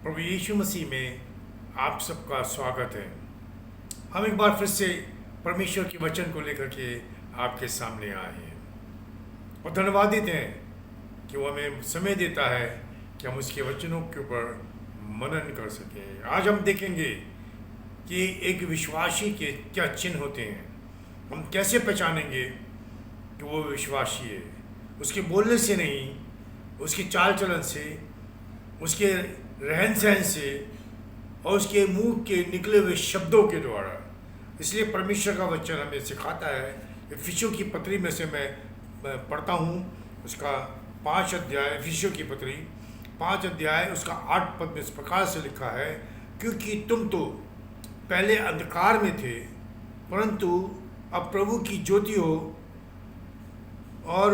प्रभु यीशु मसीह में आप सबका स्वागत है। हम एक बार फिर से परमेश्वर के वचन को लेकर के आपके सामने आए हैं और धन्यवादित हैं कि वो हमें समय देता है कि हम उसके वचनों के ऊपर मनन कर सकें। आज हम देखेंगे कि एक विश्वासी के क्या चिन्ह होते हैं, हम कैसे पहचानेंगे कि वो विश्वासी है। उसके बोलने से नहीं, उसकी चाल चलन से, उसके रहन सहन से और उसके मुंह के निकले हुए शब्दों के द्वारा। इसलिए परमेश्वर का वचन हमें सिखाता है। इफिसियों की पत्री में से मैं पढ़ता हूँ, उसका 5 अध्याय, इफिसियों की पत्री 5 अध्याय उसका 8 पद में इस प्रकार से लिखा है, क्योंकि तुम तो पहले अंधकार में थे, परंतु अब प्रभु की ज्योति हो और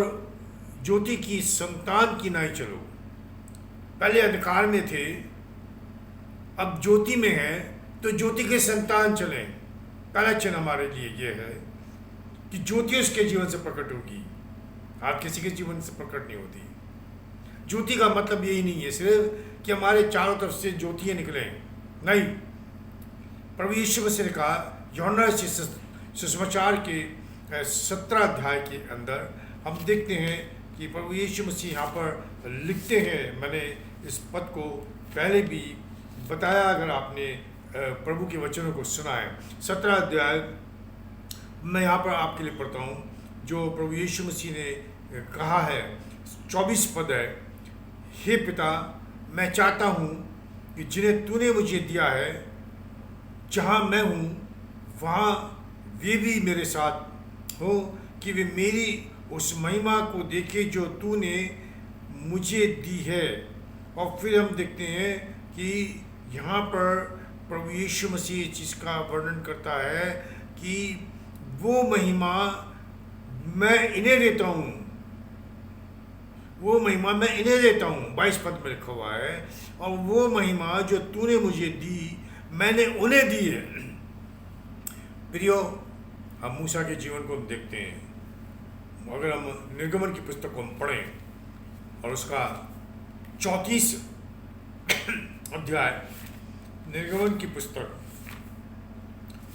ज्योति की संतान की नाई चलो। पहले अंधकार में थे, अब ज्योति में है, तो ज्योति के संतान चलें। पहला चिन्ह हमारे लिए ये है कि ज्योति उसके जीवन से प्रकट होगी। आप किसी के जीवन से प्रकट नहीं होती। ज्योति का मतलब यही नहीं है सिर्फ कि हमारे चारों तरफ से ज्योतियाँ निकलें, नहीं। प्रभु यीशु मसीह ने कहा यूहन्ना सुसमाचार के 17 अध्याय के अंदर हम देखते हैं कि प्रभु यीशु मसीह यहाँ पर लिखते हैं। मैंने इस पद को पहले भी बताया, अगर आपने प्रभु के वचनों को सुना है। 17 अध्याय मैं यहाँ पर आपके लिए पढ़ता हूँ, जो प्रभु यीशु मसीह ने कहा है। 24 पद है, हे पिता, मैं चाहता हूँ कि जिन्हें तूने मुझे दिया है, जहाँ मैं हूँ वहाँ वे भी मेरे साथ हो, कि वे मेरी उस महिमा को देखे जो तूने मुझे दी है। और फिर हम देखते हैं कि यहाँ पर प्रभु यीशु मसीह जिसका वर्णन करता है कि वो महिमा मैं इन्हें देता हूँ, वो महिमा मैं इन्हें देता हूँ। 22 पद में लिखा हुआ है, और वो महिमा जो तूने मुझे दी मैंने उन्हें दी है। प्रियो, हम मूसा के जीवन को हम देखते हैं। अगर हम निर्गमन की पुस्तक को हम पढ़ें और उसका 34 अध्याय, निर्गमन की पुस्तक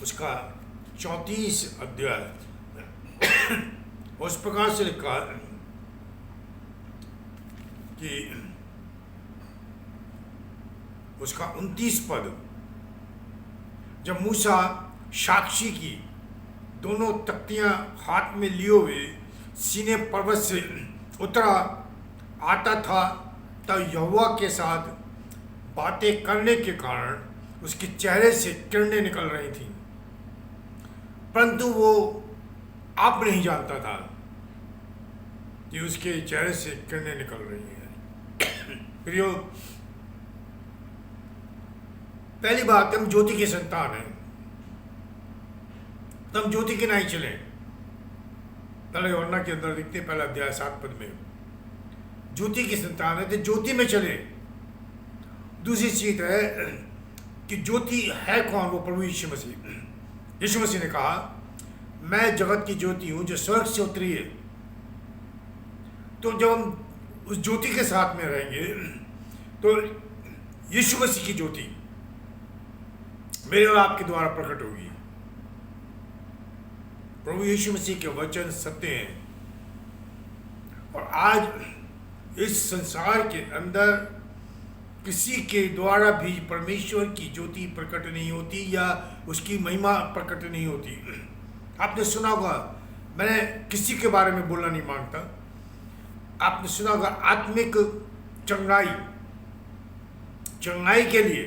उसका 34 अध्याय उस प्रकार से लिखा कि उसका 29 पद, जब मूसा साक्षी की दोनों तख्तियां हाथ में लिए हुए सीने पर्वत से उतरा आता था, तब यहोवा के साथ बातें करने के कारण उसके चेहरे से किरणें निकल रही थीं, परंतु वो आप नहीं जानता था कि उसके चेहरे से किरणें निकल रही हैं। प्रियो, पहली बात, हम ज्योति के संतान हैं, तब ज्योति के नहीं चले। पहले यूहन्ना के अंदर लिखते, पहला अध्याय 7 पद में, ज्योति के संतान है तो ज्योति में चले। दूसरी चीज है कि ज्योति है कौन? वो प्रभु यीशु मसीह। यीशु मसीह ने कहा मैं जगत की ज्योति हूं जो स्वर्ग से उतरी है। तो जब हम उस ज्योति के साथ में रहेंगे तो यीशु मसीह की ज्योति मेरे और आपके द्वारा प्रकट होगी। प्रभु यीशु मसीह के वचन सत्य हैं, और आज इस संसार के अंदर किसी के द्वारा भी परमेश्वर की ज्योति प्रकट नहीं होती या उसकी महिमा प्रकट नहीं होती। आपने सुना होगा, मैंने किसी के बारे में बोलना नहीं मांगता, आपने सुना होगा आत्मिक चंगाई के लिए,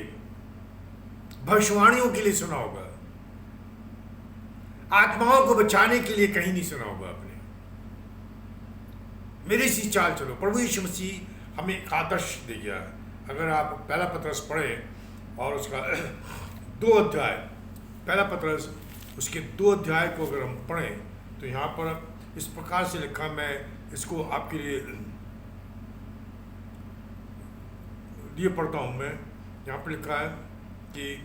भविष्यवाणियों के लिए सुना होगा, आत्माओं को बचाने के लिए कहीं नहीं सुना होगा आपने। मेरी सी चाल चलो। प्रभु यीशु मसीह हमें एक आदर्श दे गया। अगर आप पहला पत्रस पढ़ें और उसका 2 अध्याय, पहला पत्रस उसके 2 अध्याय को अगर हम पढ़ें तो यहाँ पर इस प्रकार से लिखा, मैं इसको आपके लिए पढ़ता हूँ। मैं यहाँ पर लिखा है कि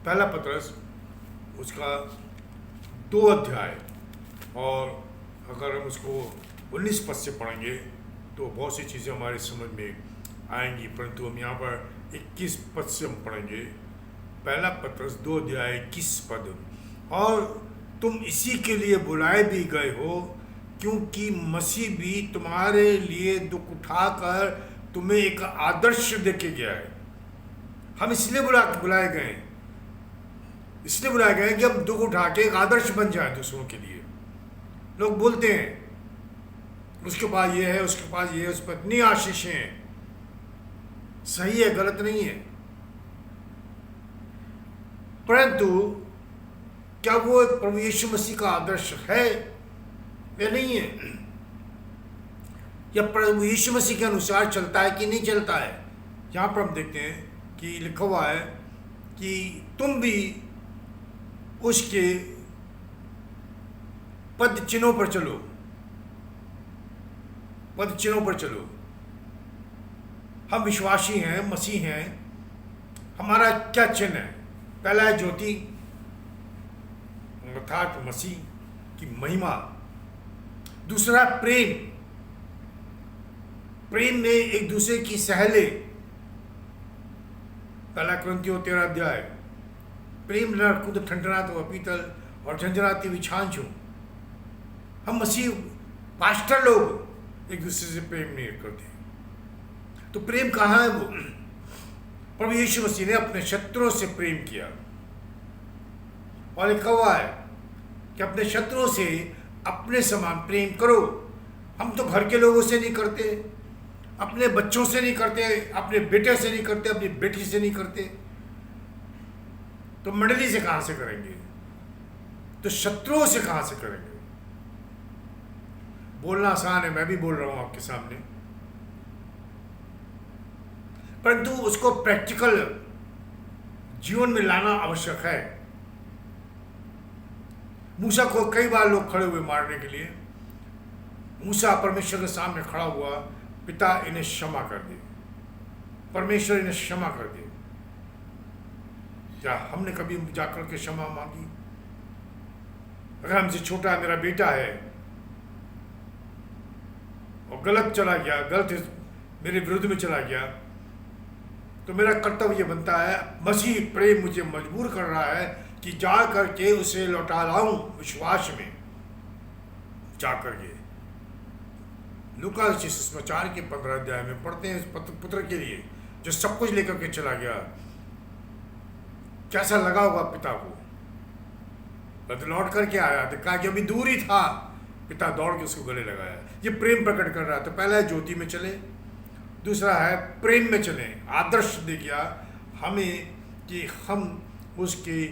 पहला पत्रस उसका 2 अध्याय, और अगर हम उसको 19 पद से पढ़ेंगे तो बहुत सी चीज़ें हमारी समझ में आएंगी, परंतु हम यहाँ पर 21 पद से हम पढ़ेंगे। पहला पत्रस 2 अध्याय 21 पद। और तुम इसी के लिए बुलाए भी गए हो, क्योंकि मसीह भी तुम्हारे लिए दुख उठाकर तुम्हें एक आदर्श देके गया है। हम इसलिए बुलाए गए हैं, इसलिए बुलाए गए हैं कि हम दुख उठा के एक आदर्श बन जाए दूसरों के लिए। लोग बोलते हैं उसके पास ये है, उसके पास ये है, उस पर इतनी आशीषें हैं। सही है, गलत नहीं है, परंतु क्या वो प्रभु यीशु मसीह का आदर्श है या नहीं है? या प्रभु यीशु मसीह के अनुसार चलता है कि नहीं चलता है? यहाँ पर हम देखते हैं कि लिखा हुआ है कि तुम भी उसके पद चिन्हों पर चलो, पद चिन्हों पर चलो। हम विश्वासी हैं, मसीह हैं। हमारा क्या चिन्ह है? पहला है ज्योति, अर्थात मसीह की महिमा। दूसरा प्रेम, प्रेम में एक दूसरे की सहले। पहला कुरिन्थियों 13 अध्याय। प्रेम न खुद ठंडनात हो पीतल और झंझनाती विछांछ हो। हम मसीह पास्टर लोग एक दूसरे से प्रेम नहीं करते। तो प्रेम कहाँ है? वो प्रभु यीशु मसीह ने अपने शत्रुओं से प्रेम किया, और लिखा हुआ है कि अपने शत्रुओं से अपने समान प्रेम करो। हम तो घर के लोगों से नहीं करते, अपने बच्चों से नहीं करते, अपने बेटे से नहीं करते, अपनी बेटी से नहीं करते, तो मंडली से कहां से करेंगे? तो शत्रुओं से कहां से करेंगे? बोलना आसान है, मैं भी बोल रहा हूं आपके सामने, परंतु उसको प्रैक्टिकल जीवन में लाना आवश्यक है। मूसा को कई बार लोग खड़े हुए मारने के लिए। मूसा परमेश्वर के सामने खड़ा हुआ, पिता इन्हें क्षमा कर दे, परमेश्वर इन्हें क्षमा कर दे। क्या हमने कभी जाकर के क्षमा मांगी? अगर हमसे छोटा मेरा बेटा है और गलत चला गया, गलत मेरे विरुद्ध में चला गया, तो मेरा कर्तव्य बनता है, मसीह प्रेम मुझे मजबूर कर रहा है कि जा करके उसे लौटा लाऊं विश्वास में। जा करके लूका सुसमाचार के 15 अध्याय में पढ़ते हैं इस पुत्र के लिए जो सब कुछ लेकर के चला गया, कैसा लगा होगा पिता को। बस लौट करके आया, देखा कि अभी दूर ही था, पिता दौड़ के उसको गले लगाया। ये प्रेम प्रकट कर रहा है। तो पहला है ज्योति में चले, दूसरा है प्रेम में चले। आदर्श दे गया हमें कि हम उसके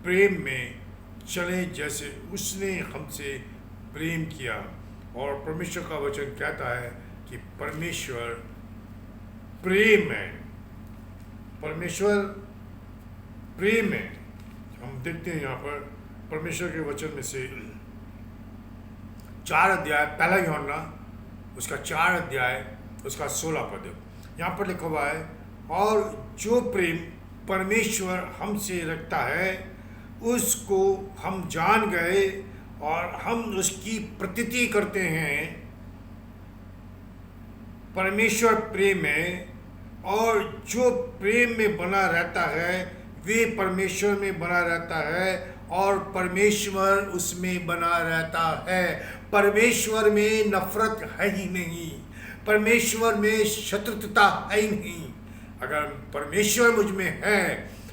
प्रेम में चलें जैसे उसने हमसे प्रेम किया। और परमेश्वर का वचन कहता है कि परमेश्वर प्रेम है, परमेश्वर प्रेम है। हम देखते हैं यहाँ पर परमेश्वर के वचन में से 4 अध्याय, पहला यूहन्ना उसका 4 अध्याय उसका 16 पद, यहाँ पर लिखा हुआ है, और जो प्रेम परमेश्वर हमसे रखता है उसको हम जान गए और हम उसकी प्रतीति करते हैं। परमेश्वर प्रेम है, और जो प्रेम में बना रहता है वे परमेश्वर में बना रहता है और परमेश्वर उसमें बना रहता है। परमेश्वर में नफरत है ही नहीं, परमेश्वर में शत्रुता है ही नहीं। अगर परमेश्वर मुझ में है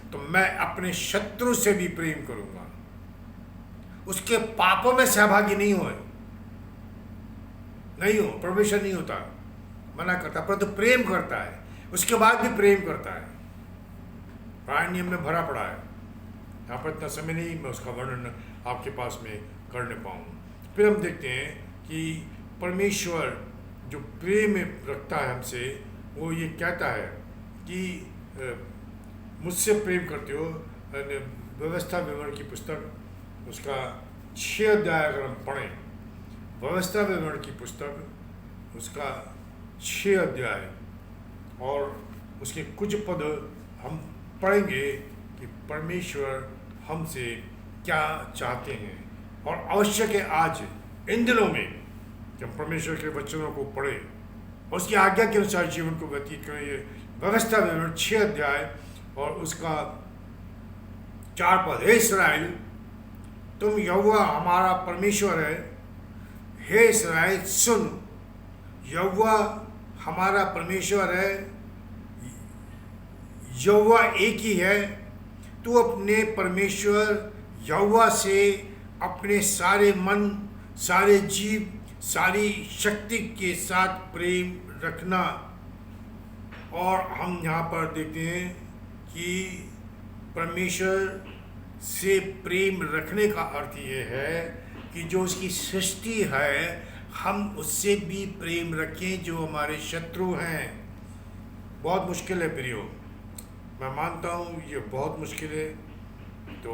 तो मैं अपने शत्रु से भी प्रेम करूंगा, उसके पापों में सहभागी नहीं हो, परमेश्वर नहीं होता, मना करता, परंतु प्रेम करता है, उसके बाद भी प्रेम करता है। पुराने नियम में भरा पड़ा है, यहाँ पर इतना समय नहीं मैं उसका वर्णन आपके पास में करने पाऊँ। फिर हम देखते हैं कि परमेश्वर जो प्रेम में रखता है हमसे, वो ये कहता है कि मुझसे प्रेम करते हो। व्यवस्था विवरण की पुस्तक उसका 6 अध्याय अगर हम पढ़ें, व्यवस्था विवरण की पुस्तक उसका 6 अध्याय और उसके कुछ पद हम पढ़ेंगे कि परमेश्वर हमसे क्या चाहते हैं। और आवश्यक है आज इन दिनों में कि हम परमेश्वर के वचनों को पढ़ें, उसकी आज्ञा के अनुसार जीवन को व्यतीत करें। ये व्यवस्था विवरण 6 अध्याय और उसका 4 पद। हे इस्राएल, तुम यहोवा हमारा परमेश्वर है। हे इस्राएल सुन, यहोवा हमारा परमेश्वर है, यहोवा एक ही है। तू अपने परमेश्वर यहोवा से अपने सारे मन, सारे जीव, सारी शक्ति के साथ प्रेम रखना। और हम यहाँ पर देखते हैं कि परमेश्वर से प्रेम रखने का अर्थ ये है कि जो उसकी सृष्टि है हम उससे भी प्रेम रखें जो हमारे शत्रु हैं। बहुत मुश्किल है प्रियो, मैं मानता हूँ ये बहुत मुश्किल है, तो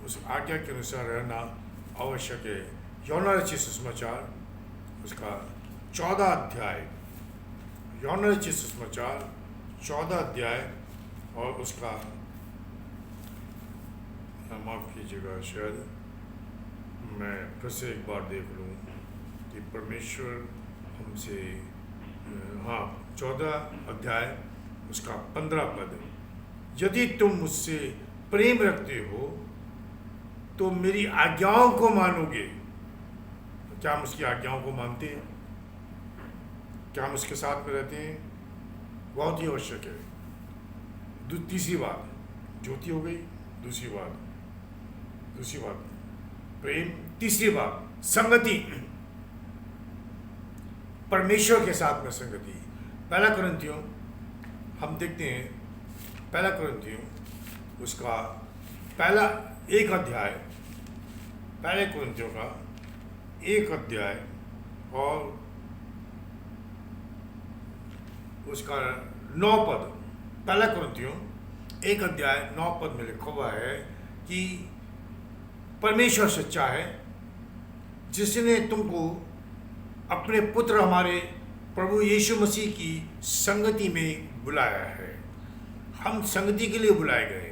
उस आज्ञा के अनुसार रहना आवश्यक है। यूहन्ना रचित सुसमाचार उसका 14 अध्याय, यूहन्ना रचित सुसमाचार 14 अध्याय और उसका, माफ़ कीजिएगा शायद मैं फिर से एक बार देख लूँ कि परमेश्वर हमसे, हाँ 14 अध्याय उसका 15 पद। यदि तुम मुझसे प्रेम रखते हो तो मेरी आज्ञाओं को मानोगे। क्या हम उसकी आज्ञाओं को मानते हैं? क्या हम उसके साथ में रहते हैं? बहुत ही आवश्यक है। तीसरी बात ज्योति हो गई, दूसरी बात प्रेम, तीसरी बात संगति, परमेश्वर के साथ में संगति। पहला कुरिन्थियों हम देखते हैं, पहला कुरिन्थियों उसका पहला 1 अध्याय, पहले कुरिन्थियों का 1 अध्याय और उसका 9 पद। पहला कुरिन्थियों 1 अध्याय 9 पद में लिखा हुआ है कि परमेश्वर सच्चा है जिसने तुमको अपने पुत्र हमारे प्रभु यीशु मसीह की संगति में बुलाया है। हम संगति के लिए बुलाए गए।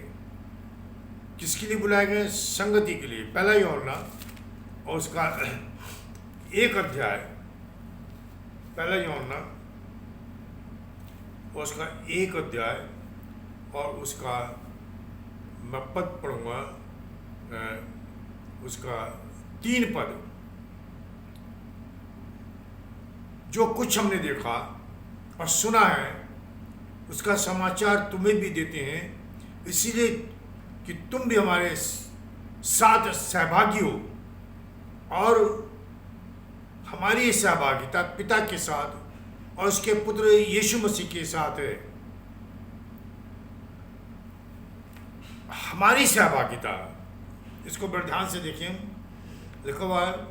किसके लिए बुलाए गए? संगति के लिए। पहला यूहन्ना और उसका 1 अध्याय, पहला यूहन्ना और उसका 1 अध्याय और उसका मैं पद पढ़ूंगा, उसका 3 पद। जो कुछ हमने देखा और सुना है उसका समाचार तुम्हें भी देते हैं, इसीलिए कि तुम भी हमारे साथ सहभागी हो। और हमारी सहभागिता पिता के साथ और उसके पुत्र यीशु मसीह के साथ है। हमारी सहभागिता, इसको बड़े ध्यान से देखिए, लिखा हुआ है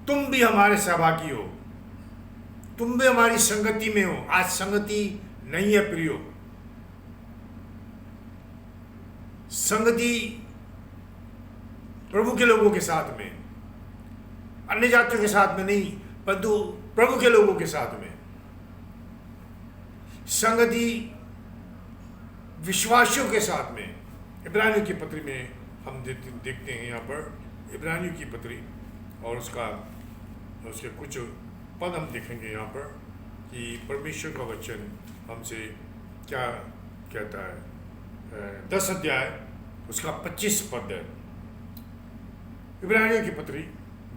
तुम भी हमारे सहभागी हो, तुम भी हमारी संगति में हो। आज संगति नहीं है प्रियो, संगति प्रभु के लोगों के साथ में, अन्य जातियों के साथ में नहीं, परंतु प्रभु के लोगों के साथ में। संगति विश्वासियों के साथ में। इब्रानियों की पत्री में हम देखते हैं यहाँ पर, इब्रानियों की पत्री और उसके कुछ पद हम देखेंगे यहाँ पर कि परमेश्वर का वचन हमसे क्या कहता है। 10 अध्याय उसका 25 पद है। इब्रानियों की पत्री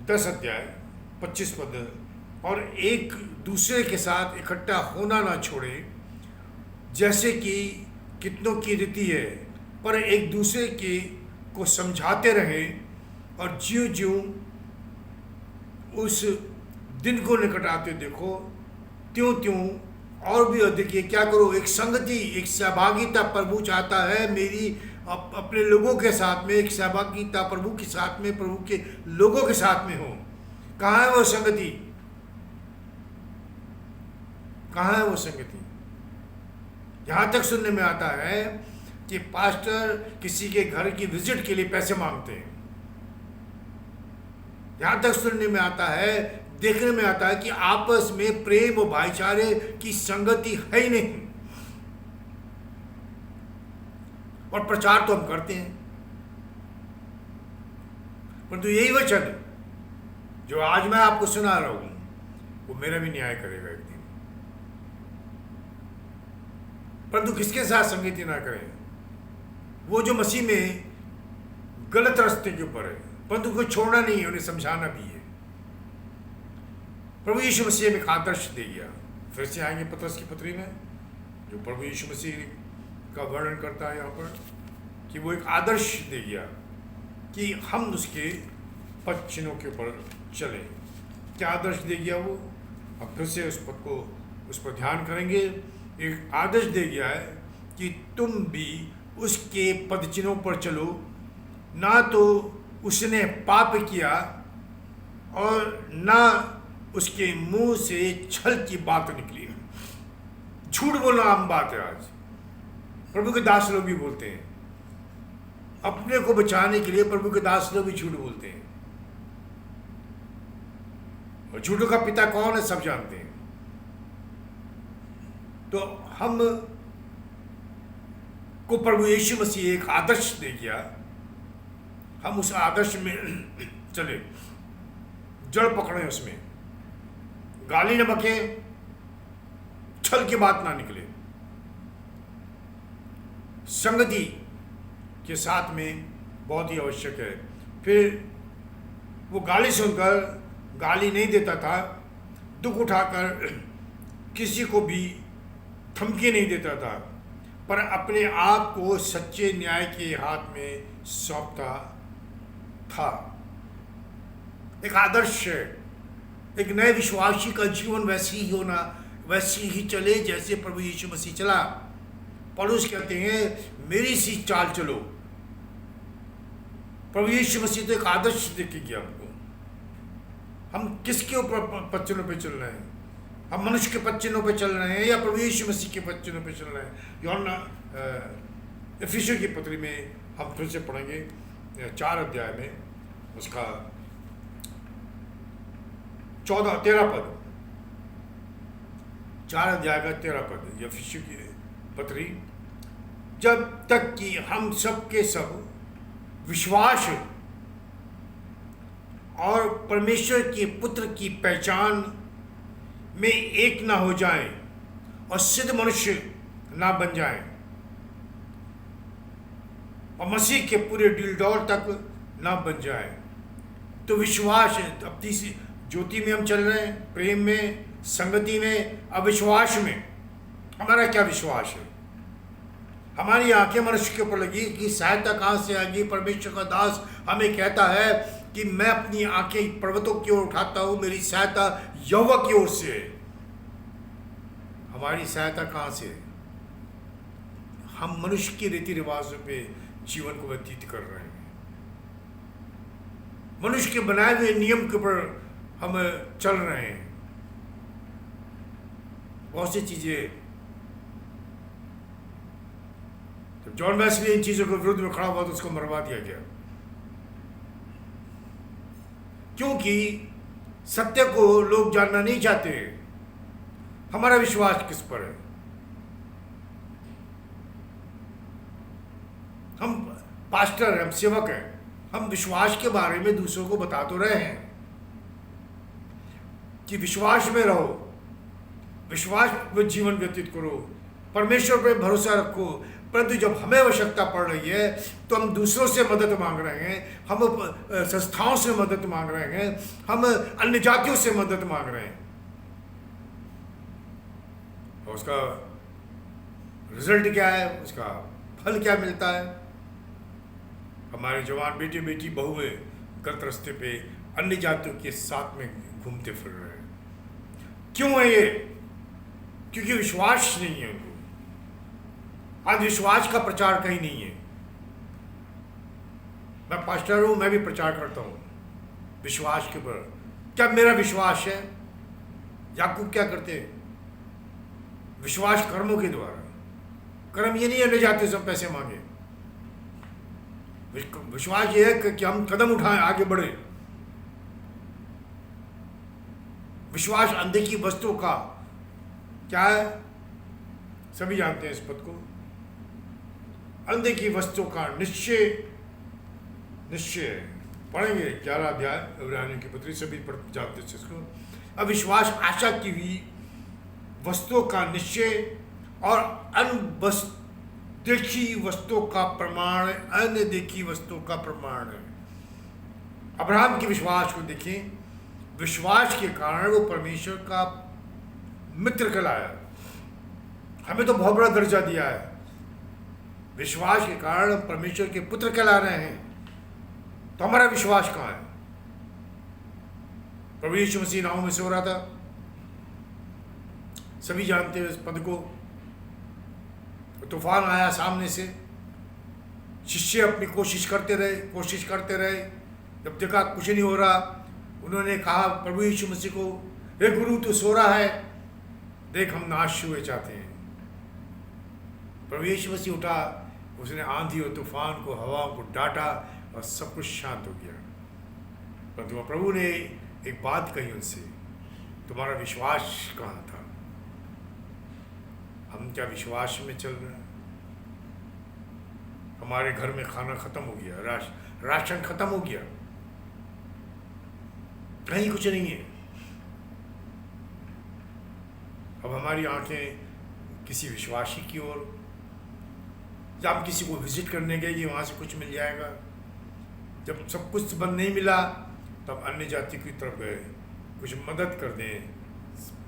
10 अध्याय 25 पद है। और एक दूसरे के साथ इकट्ठा होना ना छोड़े जैसे कि कितनों की रीति है, पर एक दूसरे के को समझाते रहें और ज्यों ज्यों उस दिन को निकट आते देखो त्यों त्यों और भी अधिक ये क्या करो, एक संगति, एक सहभागिता प्रभु चाहता है मेरी अपने लोगों के साथ में, एक सहभागिता प्रभु के साथ में, प्रभु के लोगों के साथ में हो। कहाँ है वो संगति? कहाँ है वो संगति? यहाँ तक सुनने में आता है कि पास्टर किसी के घर की विजिट के लिए पैसे मांगते हैं। यहाँ तक सुनने में आता है, देखने में आता है कि आपस में प्रेम और भाईचारे की संगति है ही नहीं। और प्रचार तो हम करते हैं, परंतु यही वचन जो आज मैं आपको सुना रहा हूं वो मेरा भी न्याय करेगा एक दिन। परंतु किसके साथ संगति ना करें? वो जो मसीह में गलत रास्ते के ऊपर है, परंतु उनको छोड़ना नहीं है, उन्हें समझाना भी है। प्रभु यीशु मसीह में एक आदर्श दे गया। फिर से आएंगे पतरस की पत्री में, जो प्रभु यीशु मसीह का वर्णन करता है यहाँ पर, कि वो एक आदर्श दे गया कि हम उसके पद चिन्हों के ऊपर चलें। क्या आदर्श दे गया वो? अब फिर से उस पर ध्यान करेंगे। एक आदर्श दे गया है कि तुम भी उसके पद चिन्हों पर चलो, ना तो उसने पाप किया और ना उसके मुंह से छल की बात निकली। झूठ बोलना आम बात है आज, प्रभु के दास लोग भी बोलते हैं। अपने को बचाने के लिए प्रभु के दास लोग भी झूठ बोलते हैं। और झूठों का पिता कौन है सब जानते हैं। तो हम को प्रभु यीशु मसीह एक आदर्श दे गया, हम उस आदर्श में चले, जड़ पकड़े, उसमें गाली न बके, छल की बात ना निकले, संगति के साथ में बहुत ही आवश्यक है। फिर वो गाली सुनकर गाली नहीं देता था, दुख उठाकर किसी को भी धमकी नहीं देता था, पर अपने आप को सच्चे न्याय के हाथ में सौंपता था। एक आदर्श है। एक नए विश्वासी का जीवन वैसे ही होना, वैसे ही चले जैसे प्रभु यीशु मसीह चला। पौलुस कहते हैं मेरी सी चाल चलो। प्रभु यीशु मसीह तो एक आदर्श देके गया हमको। हम किसके ऊपर पच्चनों पे चल रहे हैं? हम मनुष्य के पच्चनों पे चल रहे हैं या प्रभु यीशु मसीह के पच्चनों पे चल रहे हैं? यूहन्ना इफिसियों की पत्री में हम फिर से पढ़ेंगे 4 अध्याय में, उसका 13 पद, 4 अध्याय का 13 पद, इफिसियों की पत्री। जब तक कि हम सब के सब विश्वास और परमेश्वर के पुत्र की पहचान में एक ना हो जाएं और सिद्ध मनुष्य ना बन जाएं और मसीह के पूरे डिलडौल तक ना बन जाएं। तो विश्वास, अब तीसरी ज्योति में हम चल रहे हैं, प्रेम में, संगति में। अविश्वास में हमारा क्या विश्वास है? हमारी आंखें मनुष्य के ऊपर लगी कि सहायता कहाँ से आएगी? परमेश्वर का दास हमें कहता है कि मैं अपनी आंखें पर्वतों की ओर उठाता हूं, मेरी सहायता यहोवा की ओर से है। हमारी सहायता कहाँ से है? हम मनुष्य के रीति रिवाजों पे जीवन को व्यतीत कर रहे हैं, मनुष्य के बनाए हुए नियम के ऊपर हम चल रहे हैं। बहुत सी चीजें, तो जॉन वेस्ली इन चीजों के विरुद्ध में खड़ा हुआ तो उसको मरवा दिया गया, क्योंकि सत्य को लोग जानना नहीं चाहते। हमारा विश्वास किस पर है? हम पास्टर हैं, हम सेवक हैं, हम विश्वास के बारे में दूसरों को बता तो रहे हैं कि विश्वास में रहो, विश्वास में जीवन व्यतीत करो, परमेश्वर पर भरोसा रखो। परंतु जब हमें आवश्यकता पड़ रही है तो हम दूसरों से मदद मांग रहे हैं, हम संस्थाओं से मदद मांग रहे हैं, हम अन्य जातियों से मदद मांग रहे हैं, और उसका रिजल्ट क्या है? उसका फल क्या मिलता है? हमारे जवान बेटे बेटी बहुएं गलत रास्ते पे अन्य जातियों के साथ में घूमते फिर रहे हैं। क्यों है ये? क्योंकि विश्वास नहीं है उनको। आज विश्वास का प्रचार कहीं नहीं है। मैं पास्टर हूं, मैं भी प्रचार करता हूं विश्वास के ऊपर। क्या मेरा विश्वास है? याकूब क्या करते हैं? विश्वास कर्मों के द्वारा। कर्म ये नहीं है ले जाते सब पैसे मांगे। विश्वास ये है कि हम कदम उठाएं, आगे बढ़े। विश्वास अनदेखी वस्तुओं का क्या है? सभी जानते हैं इस पद को। अनदेखी वस्तुओं का निश्चय है। पढ़ेंगे 11 अध्याय इब्रानियों की पत्री से भी पढ़ जानते हैं इसको। अविश्वास आशा की हुई वस्तुओं का निश्चय और देखी वस्तुओं का प्रमाण, अन्य देखी वस्तुओं का प्रमाण है। अब्राहम के विश्वास को देखें, विश्वास के कारण वो परमेश्वर का मित्र कहलाया। हमें तो बहुत बड़ा दर्जा दिया है, विश्वास के कारण हम परमेश्वर के पुत्र कहला रहे हैं। तो हमारा विश्वास कहाँ है? प्रभु यीशु मसीह नाव में सो रहा था, सभी जानते हैं इस पद को। तूफान आया सामने से, शिष्य अपनी कोशिश करते रहे। जब देखा कुछ नहीं हो रहा, उन्होंने कहा प्रभु यीशु मसीह को, हे गुरु तू सो रहा है, देख हम नाश हुए चाहते हैं। प्रभु यीशु मसीह उठा, उसने आंधी और तूफान को, हवाओं को डांटा और सब कुछ शांत हो गया। परंतु प्रभु ने एक बात कही उनसे, तुम्हारा विश्वास कहाँ था? हम क्या विश्वास में चल रहे हैं? हमारे घर में खाना खत्म हो गया, राशन खत्म हो गया, कहीं कुछ नहीं है। अब हमारी आंखें किसी विश्वासी की ओर, जब हम किसी को विजिट करने गए कि वहाँ से कुछ मिल जाएगा, जब सब कुछ बंद नहीं मिला तब अन्य जाति की तरफ गए, कुछ मदद कर दें,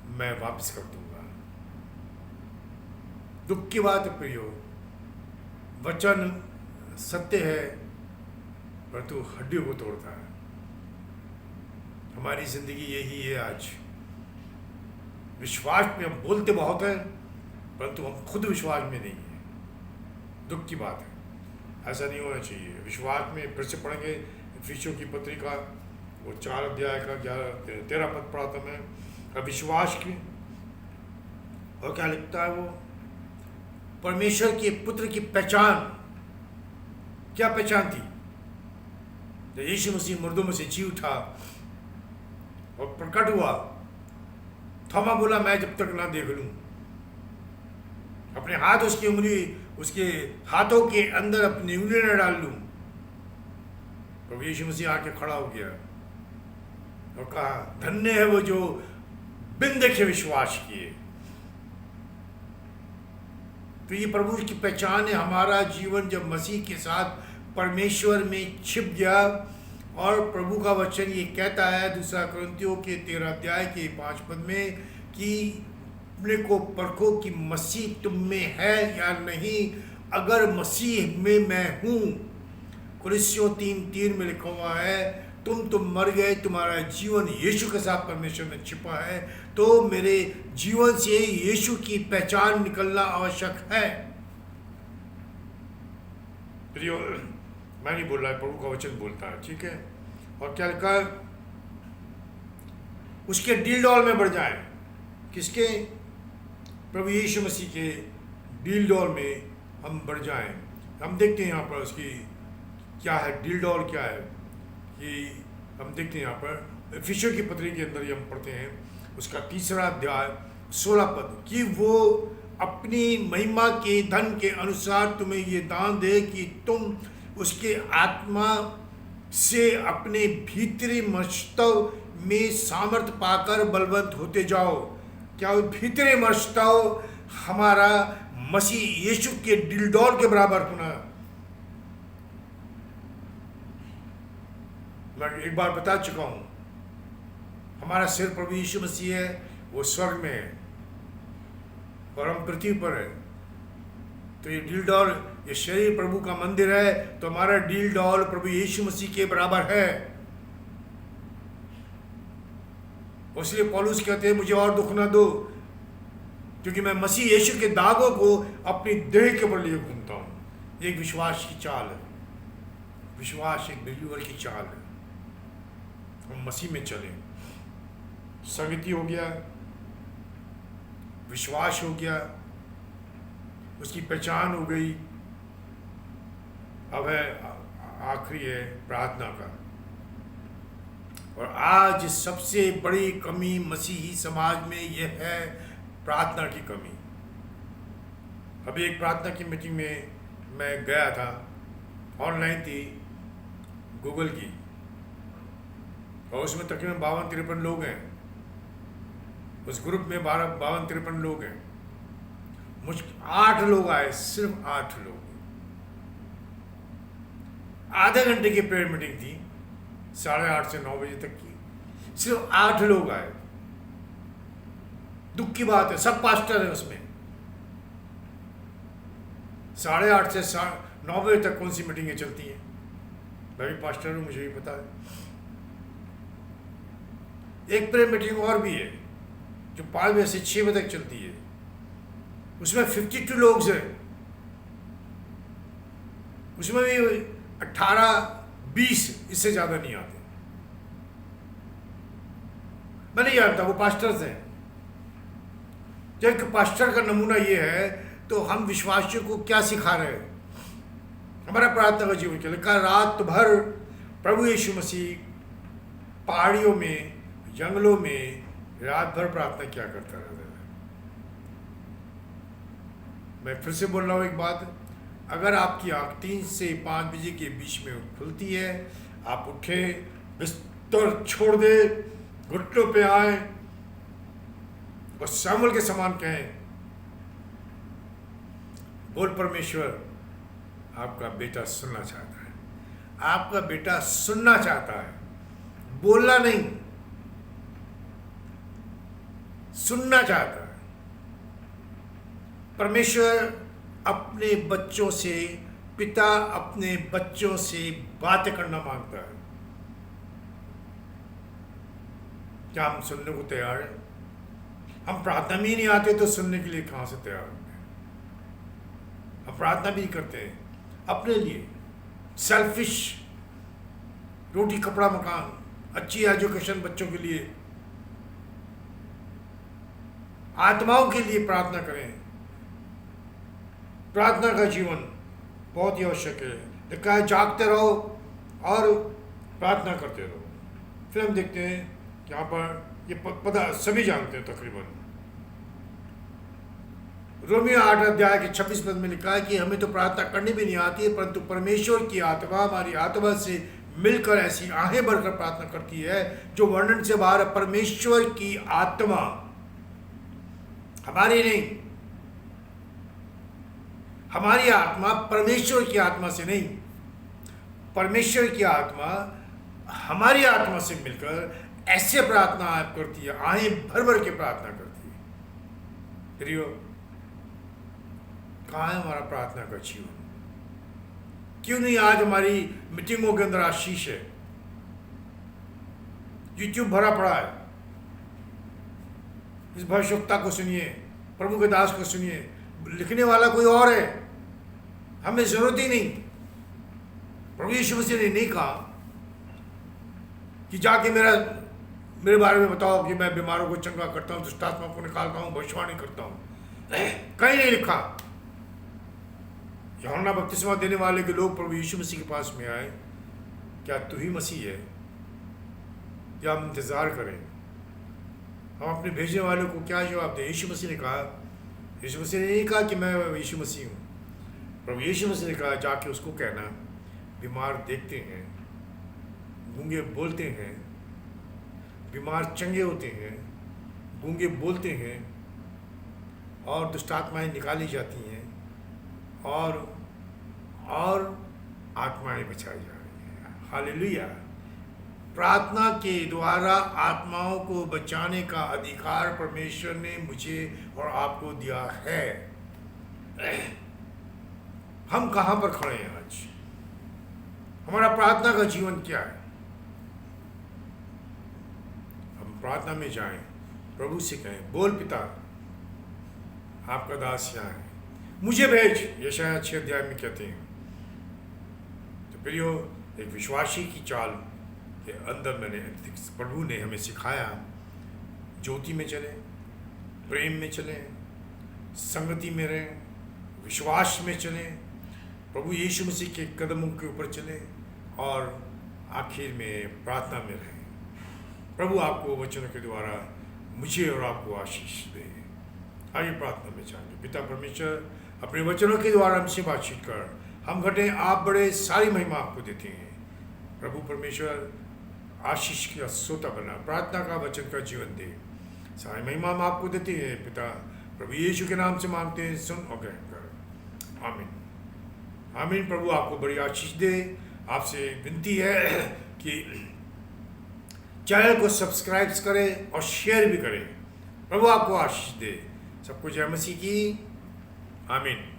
मैं वापस कर दूंगा। दुख की बात है प्रियो, वचन सत्य है परंतु हड्डियों को तोड़ता है। हमारी जिंदगी यही है आज। विश्वास में हम बोलते बहुत हैं परंतु हम खुद विश्वास में नहीं हैं। दुख की बात है, ऐसा नहीं होना चाहिए। विश्वास में फिर से पढ़ेंगे इफिसियों की पत्री का वो 4 अध्याय का 13 पद पढ़ा था मैं। अविश्वास की, और क्या लिखता है वो, परमेश्वर के पुत्र की पहचान। क्या पहचान थी? जब यीशु मसीह मुर्दों में से जी उठा और प्रकट हुआ, थोमा बोला मैं जब तक ना देख लूं, अपने हाथ उसकी उंगली, उसके हाथों के अंदर अपनी उंगली न डाल लूं। तो यीशु मसीह आके खड़ा हो गया और कहा धन्य है वो जो बिन देखे विश्वास किए। तो ये प्रभु की पहचान है। हमारा जीवन जब मसीह के साथ परमेश्वर में छिप गया, और प्रभु का वचन ये कहता है 2 कुरिन्थियों के 13 अध्याय के 5 पद में कि अपने को परखो कि मसीह तुम में है या नहीं। अगर मसीह में मैं हूँ, कुरिन्थियों 3:3 में लिखा हुआ है, तुम मर गए, तुम्हारा जीवन यीशु के साथ परमेश्वर में छिपा है। तो मेरे जीवन से यीशु की पहचान निकलना आवश्यक है। प्रियो, मैं नहीं बोल रहा है, प्रभु का वचन बोलता है, ठीक है। और क्या लिखा है? उसके डील डॉल में बढ़ जाए। किसके? प्रभु यीशु मसीह के डील डॉल में हम बढ़ जाएं। हम देखते हैं यहाँ पर उसकी क्या है, डील डॉल क्या है कि हम देखते हैं यहाँ पर इफिसियों की पत्री के अंदर ही हम पढ़ते हैं उसका 3 अध्याय 16 पद कि वो अपनी महिमा के धन के अनुसार तुम्हें ये दान दे कि तुम उसके आत्मा से अपने भीतरी मस्तव में सामर्थ पाकर बलवंत होते जाओ। क्या वो भीतरी मस्तव हमारा मसीह यीशु के डिलडोर के बराबर होना? मैं एक बार बता चुका हूं, हमारा सिर प्रभु यीशु मसीह है, वो स्वर्ग में है और हम पृथ्वी पर है। तो ये डील डॉल, ये शरीर प्रभु का मंदिर है, तो हमारा डील डॉल प्रभु यीशु मसीह के बराबर है। इसलिए पौलुस कहते हैं मुझे और दुख ना दो, क्योंकि मैं मसीह यीशु के दागों को अपनी देह के ऊपर लिए घूमता हूं। ये एक विश्वास की चाल है, विश्वास एक बिलीवर की चाल है। हम मसीह में चले, संगति हो गया, विश्वास हो गया, उसकी पहचान हो गई। अब है आखिरी है प्रार्थना का। और आज सबसे बड़ी कमी मसीही समाज में यह है प्रार्थना की कमी। अभी एक प्रार्थना की मीटिंग में मैं गया था, ऑनलाइन थी, गूगल की, और उसमें तकरीबन 52-53 लोग हैं। उस ग्रुप में 52-53 लोग हैं। 8 लोग आए, सिर्फ 8 लोग। आधे घंटे की प्रेयर मीटिंग थी, 8:30 से 9 बजे तक की, सिर्फ 8 लोग आए। दुख की बात है, सब पास्टर है उसमें। 8:30 से 9 बजे तक कौन सी मीटिंगें चलती हैं? मैं भी पास्टर हूँ, मुझे भी पता है। एक प्रेयर मीटिंग और भी है जो 5 बजे से 6 बजे तक चलती है, उसमें 52 लोग हैं। उसमें भी 18-20, इससे ज़्यादा नहीं आते। मैं नहीं जानता, वो पास्टर्स हैं। जब पास्टर का नमूना ये है तो हम विश्वासियों को क्या सिखा रहे हैं? हमारा प्रार्थना का जीवन क्या लिखा? रात भर प्रभु यीशु मसीह पहाड़ियों में, जंगलों में रात भर प्रार्थना क्या करता रहता है। मैं फिर से बोल रहा हूँ एक बात, अगर आपकी आँख 3 से 5 बजे के बीच में खुलती है, आप उठे, बिस्तर छोड़ दे, घुटनों पे आए और शमूएल के समान कहें, बोल परमेश्वर, आपका बेटा सुनना चाहता है। आपका बेटा सुनना चाहता है, बोलना नहीं, सुनना चाहता है। परमेश्वर अपने बच्चों से, पिता अपने बच्चों से बातें करना मांगता है। क्या हम सुनने को तैयार हैं? हम प्रार्थना में ही नहीं आते तो सुनने के लिए कहां से तैयार होते हैं? हम प्रार्थना भी करते हैं अपने लिए, सेल्फिश, रोटी कपड़ा मकान, अच्छी एजुकेशन बच्चों के लिए, आत्माओं के लिए प्रार्थना करें। प्रार्थना का जीवन बहुत ही आवश्यक है। लिखा है, जागते रहो और प्रार्थना करते रहो। फिर हम देखते हैं यहाँ पर, ये पता सभी जानते हैं तकरीबन, रोमियो 8 अध्याय के 26 पद में लिखा है कि हमें तो प्रार्थना करनी भी नहीं आती है, परंतु परमेश्वर की आत्मा हमारी आत्मा से मिलकर ऐसी आहें भरकर प्रार्थना करती है जो वर्णन से बाहर है। परमेश्वर की आत्मा, हमारी नहीं, हमारी आत्मा परमेश्वर की आत्मा से नहीं, परमेश्वर की आत्मा हमारी आत्मा से मिलकर ऐसे प्रार्थना आप करती है, आहें भर भर के प्रार्थना करती है। प्रियो, कहाँ है हमारा प्रार्थना का जीवन? क्यों नहीं आज हमारी मीटिंगों के अंदर आशीष है? यूट्यूब भरा पड़ा है। इस भविष्यवक्ता को सुनिए, प्रभु के दास को सुनिए, लिखने वाला कोई और है, हमें जरूरत ही नहीं। प्रभु यीशु मसीह ने नहीं कहा कि जाके मेरे बारे में बताओ कि मैं बीमारों को चंगा करता हूँ, दुष्टात्मा को निकालता हूँ, भविष्यवाणी करता हूँ। कहीं नहीं लिखा। यूहन्ना बपतिस्मा देने वाले के लोग प्रभु यीशु मसीह के पास में आए, क्या तू ही मसीह है? या हम इंतज़ार करें? हम अपने भेजने वालों को क्या जवाब दें? यीशु मसीह ने कहा, यीशु मसीह ने नहीं कहा कि मैं यीशु मसीह हूँ। प्रभु यीशु मसीह ने कहा, जाके उसको कहना, बीमार देखते हैं, गूंगे बोलते हैं, बीमार चंगे होते हैं, गूंगे बोलते हैं, और दुष्टात्माएं निकाली जाती हैं, और आत्माएं बचाई जा रही हैं। हालेलुया। प्रार्थना के द्वारा आत्माओं को बचाने का अधिकार परमेश्वर ने मुझे और आपको दिया है। हम कहाँ पर खड़े हैं आज? हमारा प्रार्थना का जीवन क्या है? हम प्रार्थना में जाएं, प्रभु से कहें, बोल पिता, आपका दास यहाँ है, मुझे भेज। यशायाह 6 अध्याय में कहते हैं। तो प्रियो, एक विश्वासी की चाल के अंदर प्रभु ने हमें सिखाया, ज्योति में चलें, प्रेम में चलें, संगति में रहें, विश्वास में चलें, प्रभु यीशु मसीह के कदमों के ऊपर चलें, और आखिर में प्रार्थना में रहें। प्रभु आपको वचनों के द्वारा मुझे और आपको आशीष दे। आइए प्रार्थना में जाएंगे। पिता परमेश्वर, अपने वचनों के द्वारा हमसे बातचीत कर, हम घटें, आप बड़े, सारी महिमा आपको देते हैं। प्रभु परमेश्वर, आशीष का सोता बना, प्रार्थना का वचन का जीवन दे। सारी महिमा हम आपको देते हैं पिता, प्रभु यीशु के नाम से मांगते हैं, सुन और ग्रहण कर। आमीन आमीन। प्रभु आपको बड़ी आशीष दे। आपसे विनती है कि चैनल को सब्सक्राइब करें और शेयर भी करें। प्रभु आपको आशीष दे। सबको जय मसीह की। आमीन।